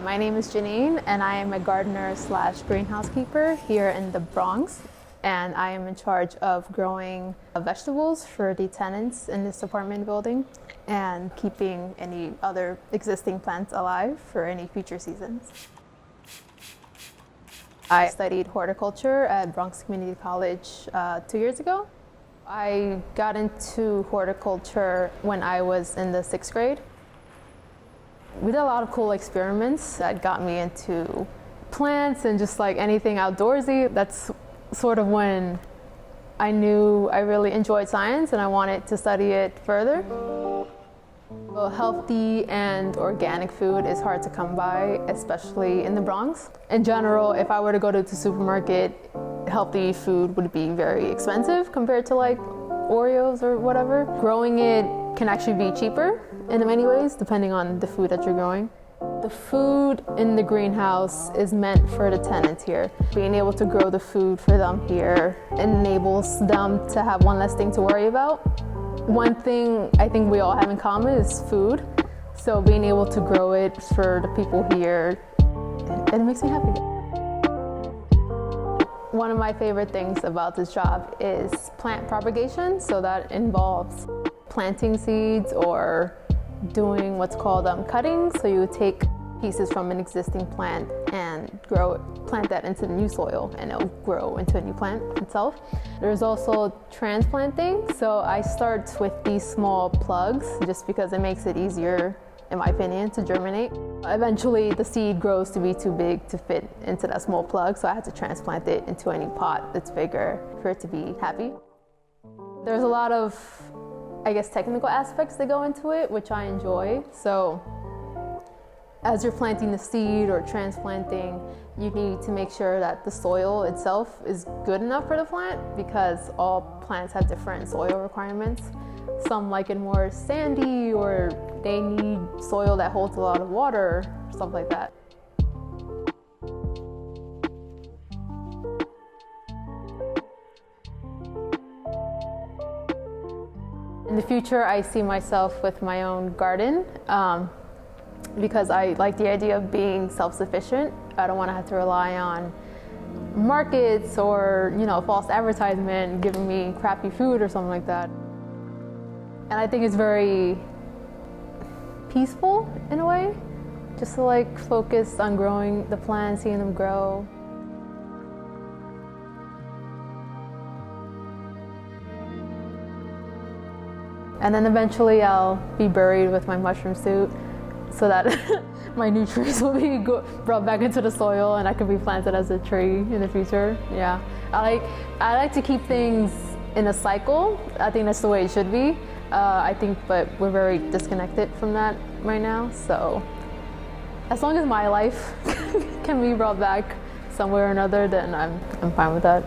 My name is Janine, and I am a gardener slash greenhouse keeper here in the Bronx. And I am in charge of growing vegetables for the tenants in this apartment building and keeping any other existing plants alive for any future seasons. I studied horticulture at Bronx Community College 2 years ago. I got into horticulture when I was in the 6th grade. We did a lot of cool experiments that got me into plants and just like anything outdoorsy. That's sort of when I knew I really enjoyed science and I wanted to study it further. Well, healthy and organic food is hard to come by, especially in the Bronx. In general, if I were to go to the supermarket, healthy food would be very expensive compared to like Oreos or whatever. Growing it can actually be cheaper in many ways, depending on the food that you're growing. The food in the greenhouse is meant for the tenants here. Being able to grow the food for them here enables them to have one less thing to worry about. One thing I think we all have in common is food. So being able to grow it for the people here, it makes me happy. One of my favorite things about this job is plant propagation. So that involves planting seeds or doing what's called cutting. So you would take pieces from an existing plant and plant that into the new soil, and it'll grow into a new plant itself. There's also transplanting. So I start with these small plugs just because it makes it easier, in my opinion, to germinate. Eventually the seed grows to be too big to fit into that small plug, so I had to transplant it into any pot that's bigger for it to be happy. There's a lot of, I guess, technical aspects that go into it, which I enjoy. So as you're planting the seed or transplanting, you need to make sure that the soil itself is good enough for the plant, because all plants have different soil requirements. Some like it more sandy, or they need soil that holds a lot of water, stuff like that. In the future, I see myself with my own garden because I like the idea of being self-sufficient. I don't want to have to rely on markets or, false advertisement giving me crappy food or something like that. And I think it's very peaceful in a way, just to like focus on growing the plants, seeing them grow. And then eventually I'll be buried with my mushroom suit so that my nutrients will be brought back into the soil and I can be planted as a tree in the future. Yeah, I like to keep things in a cycle. I think that's the way it should be. But we're very disconnected from that right now. So as long as my life can be brought back somewhere or another, then I'm fine with that.